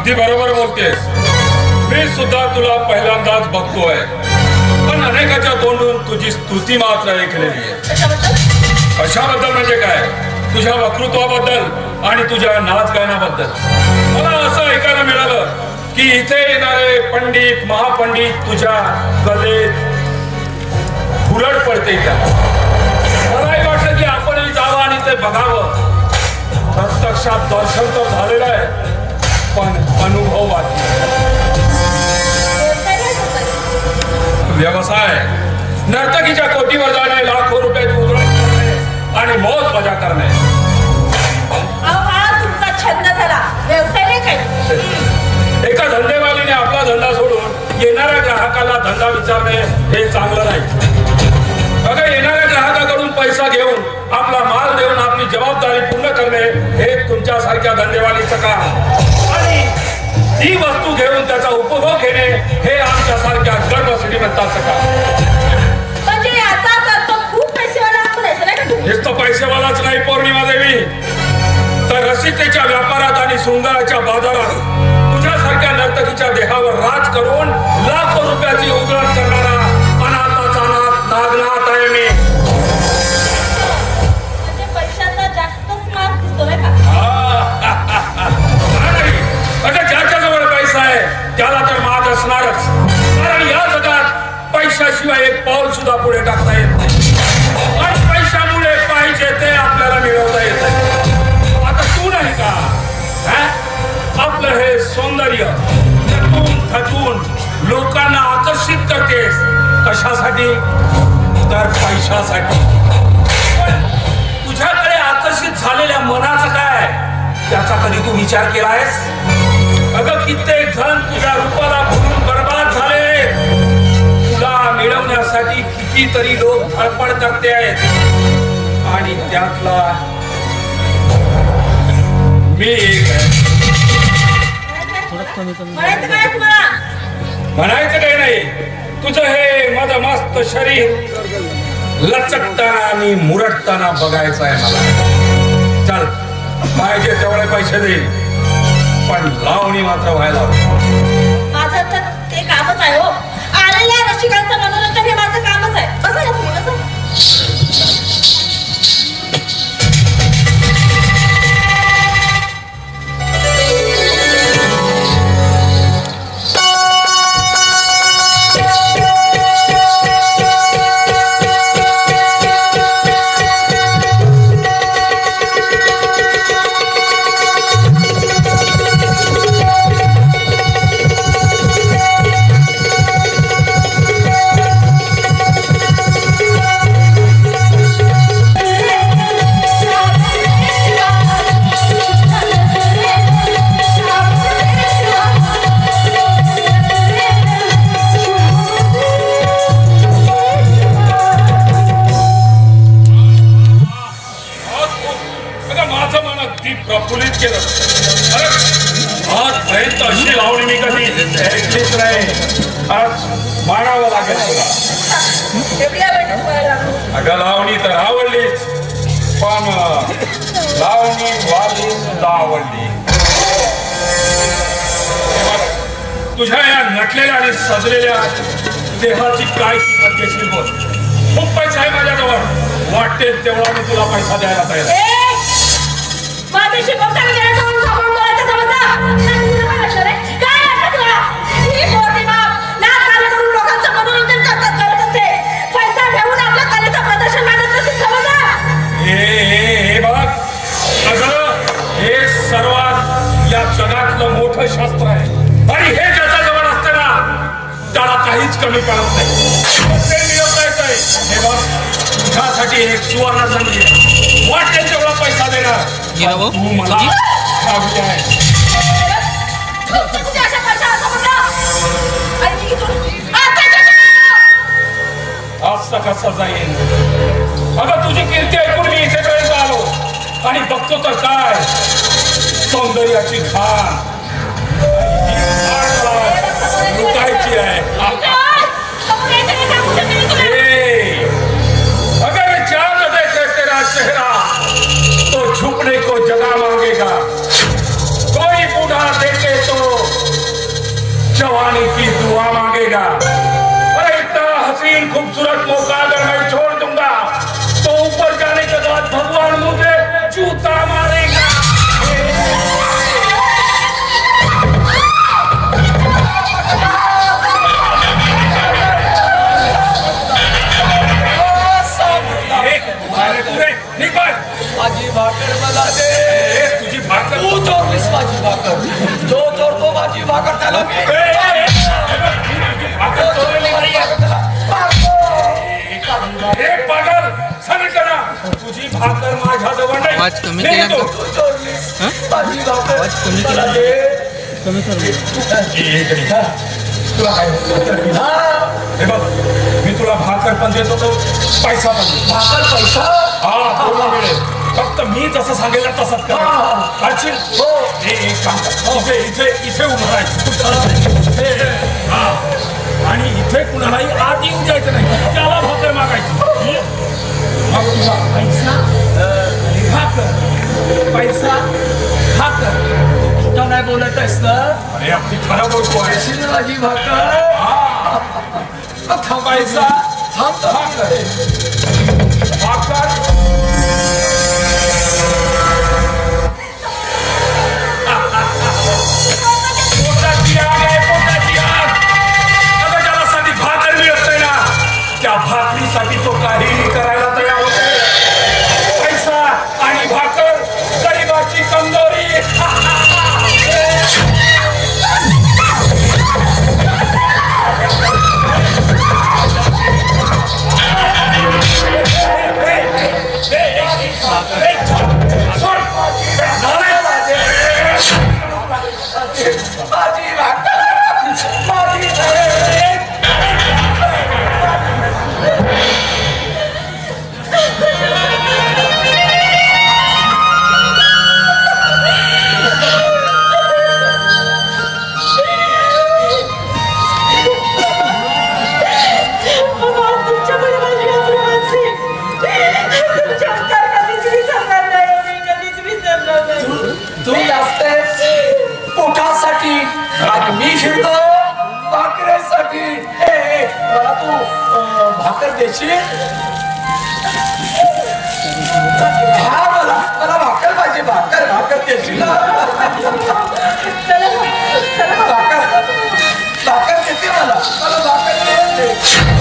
अगदी बरोबर बोलतेस. मी सुद्धा तुला पहिल्यांदाच बघतोय, पण अनेकाच्या तोंडून तुझी स्तुती मात्र ऐकलेली आहे. कशाबद्दल म्हणजे काय? तुझ्या वक्तृत्वाबद्दल आणि तुझ्या नाच गायनाबद्दल. मला असं ऐकायला मिळालं की इथे येणारे पंडित महापंडित तुझ्या कलेत उलट पडते. मलाही वाटलं की आपणही जावं आणि ते बघावं. प्रत्यक्षात दर्शन तर झालेलं आहे, पण अनुभव बाकी. व्यवसाय नर्तकीच्या कोटीवर जाणे, लाखो रुपयाची उधळण करणे आणि मौज मजा करणे. तुमचा छंद झाला, व्यवसाय नाही काय. एका धंदेवालीने आपला धंदा सोडून येणाऱ्या ग्राहकाला धंदा विचारणे हे चांगलं नाही. अगं, येणाऱ्या ग्राहकाकडून पैसा घेऊन आपला माल देऊन आपली जबाबदारी पूर्ण करणे हे तुमच्यासारख्या धंदेवालीचं काम, आणि ती वस्तू घेऊन त्याचा उपभोग घेणे हे आमच्यासारख्या गर्भ श्रीमंताचं काम. म्हणजे याचा अर्थ खूप पैसेवाला असतो नाही का? नुसतं पैसेवालाच नाही पौर्णिमा देवी, तर रसिकतेच्या व्यापारात आणि शृंगाराच्या बाजारात तुझ्यासारख्या नर्तकीच्या देहावर राज करून लाखो रुपयाची उधळण करणारा अनाथाचा नाथ नागनाथ आहे मी. म्हणजे पैशाचा जास्तच मास दिसतो नाही का? अगं, ज्याच्याजवळ पैसा आहे त्याला तर मात असणारच, कारण या जगात पैशाशिवाय एक पाऊल सुद्धा पुढे टाकता येत नाही. आणि पैशामुळे पाहिजे ते आपल्याला मिळवता येत नाही. आता तू नाही का आपलं हे सौंदर्य नटून थटून लोकांना आकर्षित करतेस? कशासाठी? तर पैशासाठी. पण तुझ्याकडे आकर्षित झालेल्या मनाचं काय, त्याचा कधी तू विचार केला आहेस? अगं, कित्येक जण तुझ्या रूपाला भुलून बर्बाद झाले. तुला मिळवण्यासाठी कितीतरी लोक धडपड करते आहेत, आणि त्यातला मी एक आहे. म्हणायचं काही नाही. तुझं हे मदमस्त शरीर लचकताना आणि मुरटताना बघायचं आहे मला. चल, पाहिजे तेवढे पैसे देईल, पण लावणी मात्र व्हायला हवी. माझं तर ते कामच आहे हो. आलेल्या रसिकांचं मनोरंजन हे माझं कामच आहे. बसा ना तुम्ही, बसा. प्रफुल्लित केलं. आजपर्यंत अशी लावणी मी कधी ऐकलीच नाही. आज मानावं लागेल तुला. अगं, लावणी तर आवडलीच, पण लावणी वाली सुद्धा आवडली. तुझ्या या नटलेल्या आणि सजलेल्या देहाची काय किंमत देशील बोल. खूप पैसा आहे माझ्याजवळ, वाटेल तेवढा मी तुला पैसा द्यायला तयार. माझ्याशी बोलताना जरा जाऊन सापडून बोलायचं समजलं? काय वाटतं तुला? ही मोठी बाप नाच गाणं करून लोकांचं मनोरंजन करत असते. पैसा घेऊन आपल्या कलेचं प्रदर्शन मानत नसते, समजलं? हे बघ, अगं, हे सर्वात या जगातलं मोठं शास्त्र आहे, आणि हे ज्याच्या जवळ असते ना त्याला काहीच कमी पडत नाही. ते मिळवता येतंय. हे बघ, तुझ्यासाठी एक सुवर्ण संधी आहे. वाटेल तेवढा पैसा देणार. तू मला खावी आहे. असं कसं जाईल? अगं, तुझी कीर्ती ऐकून मी इथेपर्यंत आलो, आणि बघतो तर काय सौंदर्याची खाण लुटायची आहे. अगर चांद देखे तेरा चेहरा तो झुकने को जगह मांगेगा, कोई बूढ़ा देखे तो सूरत मौका अगर मैं छोड़ दूंगा तो ऊपर जाने के बाद भगवान मुझे जूता मारेगा। माझी भाकर मला दे। तुझी भाकर तू चोरलीस माझी भाकर। जो चोरतो माझी भाकर त्याला मी भाकर चोरलेली नाही हे पागल सगळं करा। तुझी भाकर माझ्याजवळ नाही। आवाज कमी केला का? तू चोरलीस माझी भाकर आवाज कमी केला मला दे। कमी तुला काय हे बघ मी तुला भाकर पण देतो तो पैसा पण देतो। भाकर पैसा हा पूर्ण मिळेल फक्त मी जसं सांगेल तसंच कर करशील हो हे एक काम कर इथे इथे इथे उभं राहायचं हा आणि इथे कुणालाही आत येऊ द्यायचं नाही त्याला भाकर मागायची मग तुझा पैसा आणि भाकर पैसा भाकर खोटं नाही बोलत आहेस ना अरे अगदी खरं बोलतो आहे पैशी ना माझी भाकर पैसा भाकर भाकर पोटाची आग आहे पोटाची आग अगं ज्याला साठी भाकर मिळत नाही ना त्या भाकरीसाठी तो काहीही करायला तयार होतो पैसा आणि भाकर गरिबाची कंदोरी माझी भाकर माझी तू असतेस पोटासाठी आणि मी फिरतो भाकरीसाठी मला तू भाकर देशील हा मला भाकर पाहिजे भाकर देशील भाकर देते मला भाकर दे